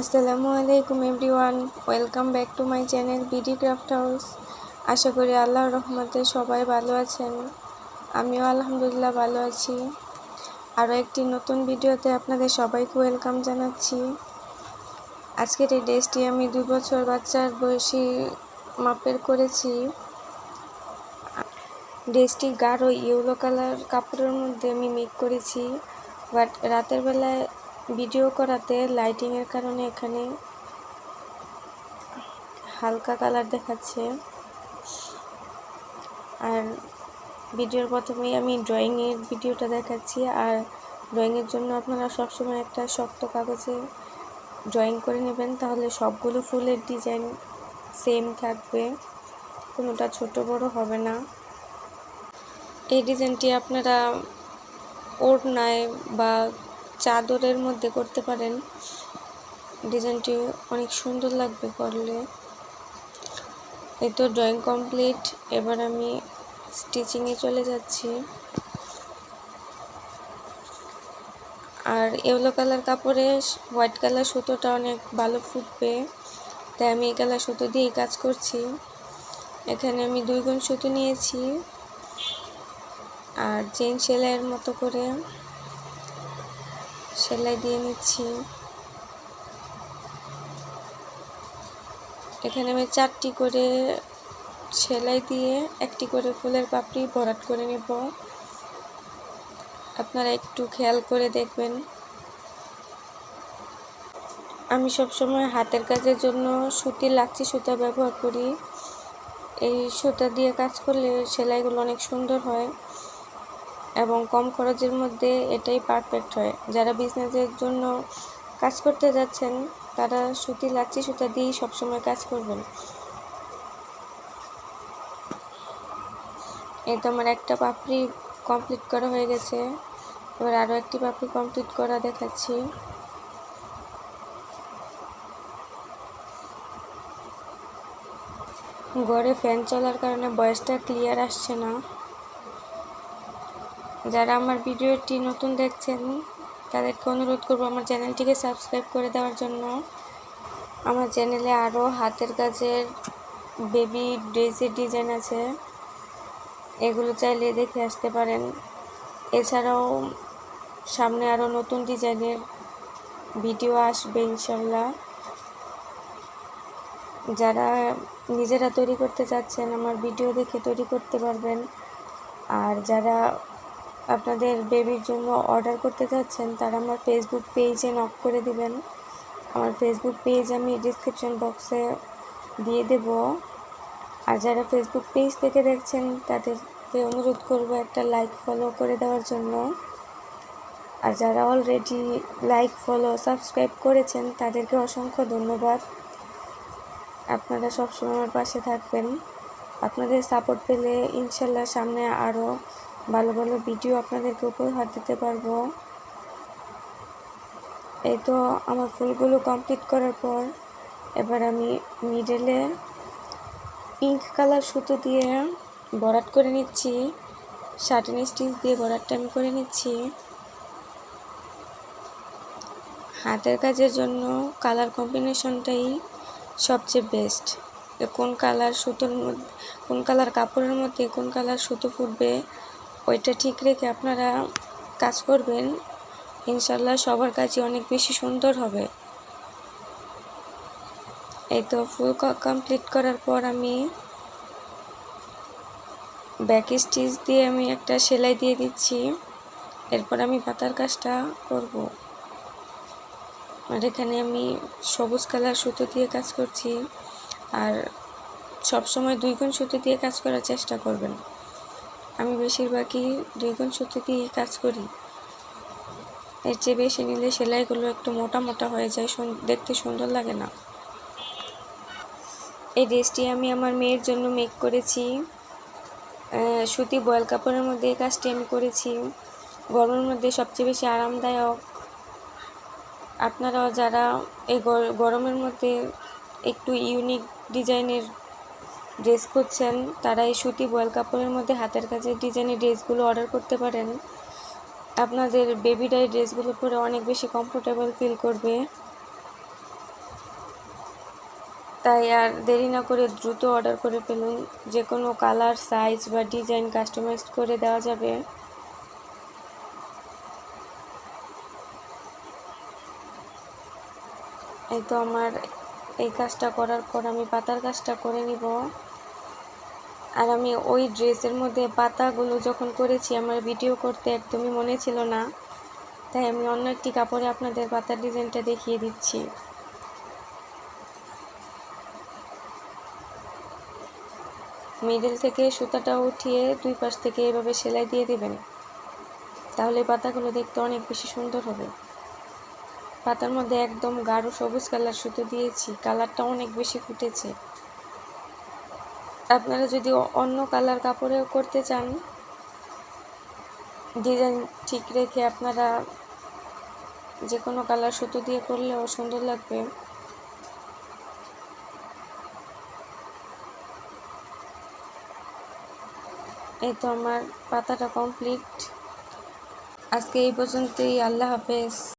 আসসালামু আলাইকুম everyone, welcome back to my channel BD craft house. আশা করি আল্লাহর রহমতে সবাই ভালো আছেন। আমিও আলহামদুলিল্লাহ ভালো আছি। আরও একটি নতুন ভিডিওতে আপনাদের সবাইকে ওয়েলকাম জানাচ্ছি। আজকের এই ড্রেসটি আমি 2 বছর বাচ্চার বয়সী মাপের করেছি। ড্রেসটি গাঢ় ইয়েলো কালার কাপড়ের মধ্যে আমি মেক করেছি, বাট রাতের বেলায় ভিডিও করাতে লাইটিংয়ের কারণে এখানে হালকা কালার দেখাচ্ছে। আর ভিডিওর প্রথমেই আমি ড্রয়িংয়ের ভিডিওটা দেখাচ্ছি। আর ড্রয়িংয়ের জন্য আপনারা সবসময় একটা শক্ত কাগজে ড্রয়িং করে নেবেন, তাহলে সবগুলো ফুলের ডিজাইন সেম থাকবে, কোনোটা ছোট বড় হবে না। এই ডিজাইনটি আপনারা ওড়নায় বা চাদরের মধ্যে করতে পারেন। ডিজাইনটি অনেক সুন্দর লাগবে করলে। এই তো ড্রয়িং কমপ্লিট। এবার আমি স্টিচিংয়ে চলে যাচ্ছি। আর ইয়েলো কালার কাপড়ে হোয়াইট কালার সুতোটা অনেক ভালো ফুটবে, তাই আমি এই কালার সুতো দিয়েই কাজ করছি। এখানে আমি 2 গুণ সুতো নিয়েছি আর চেইন সেলাইয়ের মতো করে সেলাই দিয়ে নিচ্ছি। এখানে আমি 4টি করে সেলাই দিয়ে একটি করে ফুলের পাপড়ি ভরাট করে নেব। আপনারা একটু খেয়াল করে দেখবেন। আমি সবসময় হাতের কাজের জন্য সুতির লাচ্ছি সুতা ব্যবহার করি। এই সুতা দিয়ে কাজ করলে সেলাইগুলো অনেক সুন্দর হয় এবং কম খরচের মধ্যে এটাই পারফেক্ট হয়। যারা বিজনেসের জন্য কাজ করতে যাচ্ছেন তারা সুতির লাচ্ছি সুতা দিয়েই সবসময় কাজ করবেন। এই তো আমার একটা পাপড়ি কমপ্লিট করা হয়ে গেছে। এবার আরও একটি পাপড়ি কমপ্লিট করা দেখাচ্ছি। ঘরে ফ্যান চলার কারণে ভয়েসটা ক্লিয়ার আসছে না। যারা আমার ভিডিওটি নতুন দেখছেন তাদেরকে অনুরোধ করব আমার চ্যানেলটিকে সাবস্ক্রাইব করে দেওয়ার জন্য। আমার চ্যানেলে আরও হাতের কাজের বেবি ড্রেসের ডিজাইন আছে, এগুলো চাইলে দেখে আসতে পারেন। এছাড়াও সামনে আরও নতুন ডিজাইনের ভিডিও আসবে ইনশাল্লাহ। যারা নিজেরা তৈরি করতে চাচ্ছেন আমার ভিডিও দেখে তৈরি করতে পারবেন। আর যারা আপনাদের বেবির জন্য অর্ডার করতে চাচ্ছেন তারা আমার ফেসবুক পেজে নক করে দিবেন। আমার ফেসবুক পেজ আমি ডিসক্রিপশন বক্সে দিয়ে দেব। আর যারা ফেসবুক পেজ থেকে দেখছেন তাদেরকে অনুরোধ করব একটা লাইক ফলো করে দেওয়ার জন্য। আর যারা অলরেডি লাইক ফলো সাবস্ক্রাইব করেছেন তাদেরকে অসংখ্য ধন্যবাদ। আপনারা সবসময় আমার পাশে থাকবেন। আপনাদের সাপোর্ট পেলে ইনশাল্লাহ সামনে আরও ভালো ভালো ভিডিও আপনাদেরকে উপহার দিতে পারবো। এই তো আমার ফুলগুলো কমপ্লিট করার পর এবার আমি মিডলে পিঙ্ক কালার সুতো দিয়ে ভরাট করে নিচ্ছি। শার্টিন স্টিচ দিয়ে ভরাটটা আমি করে নিচ্ছি। হাতের কাজের জন্য কালার কম্বিনেশনটাই সবচেয়ে বেস্ট। কোন কালার সুতোর মধ্যে, কোন কালার কাপড়ের মধ্যে কোন কালার সুতো ফুটবে ওইটা ঠিক রেখে আপনারা কাজ করবেন, ইনশাল্লাহ সবার কাজই অনেক বেশি সুন্দর হবে। এই তো ফুল কমপ্লিট করার পর আমি ব্যাক স্টিচ দিয়ে আমি একটা সেলাই দিয়ে দিচ্ছি। এরপর আমি পাতার কাজটা করব। আর এখানে আমি সবুজ কালার সুতো দিয়ে কাজ করছি। আর সবসময় 2 গুণ সুতো দিয়ে কাজ করার চেষ্টা করবেন। আমি বেশিরভাগই 2 গুণ সুতো দিয়েই কাজ করি। এর চেয়ে বেশি নিলে সেলাইগুলো একটু মোটা মোটা হয়ে যায়, দেখতে সুন্দর লাগে না। এই ড্রেসটি আমি আমার মেয়ের জন্য মেক করেছি। সুতি বয়েল কাপড়ের মধ্যে এই কাজটি আমি করেছি। গরমের মধ্যে সবচেয়ে বেশি আরামদায়ক। আপনারাও যারা এই গরমের মধ্যে একটু ইউনিক ডিজাইনের ড্রেস খুঁজছেন তারা এই সুতি বয়েল কাপড়ের মধ্যে হাতের কাজের ডিজাইনের ড্রেসগুলো অর্ডার করতে পারেন। আপনাদের বেবিরা এই ড্রেসগুলো পরে অনেক বেশি কমফোর্টেবল ফিল করবে। তাই আর দেরি না করে দ্রুত অর্ডার করে ফেলুন। যে কোনো কালার, সাইজ বা ডিজাইন কাস্টমাইজ করে দেওয়া যাবে। এই তো আমার এই কাজটা করার পর আমি পাতার কাজটা করে নিব। আর আমি ওই ড্রেসের মধ্যে পাতাগুলো যখন করেছি আমার ভিডিও করতে একদমই মনে ছিল না, তাই আমি অন্য একটি কাপড়ে আপনাদের পাতার ডিজাইনটা দেখিয়ে দিচ্ছি। মিডল থেকে সুতাটা উঠিয়ে দুই পাশ থেকে এভাবে সেলাই দিয়ে দিবেন, তাহলে পাতাগুলো দেখতে অনেক বেশি সুন্দর হবে। পাতার মধ্যে একদম গাঢ় সবুজ কালার সুতো দিয়েছি, কালারটা অনেক বেশি ফুটেছে। আপনারা যদি অন্য কালার কাপড়েও করতে চান, ডিজাইন ঠিক রেখে আপনারা যে কোনো কালার সুতো দিয়ে করলেও সুন্দর লাগবে। এই তো আমার পাতাটা কমপ্লিট। আজকে এই পর্যন্তই। আল্লাহ হাফেজ।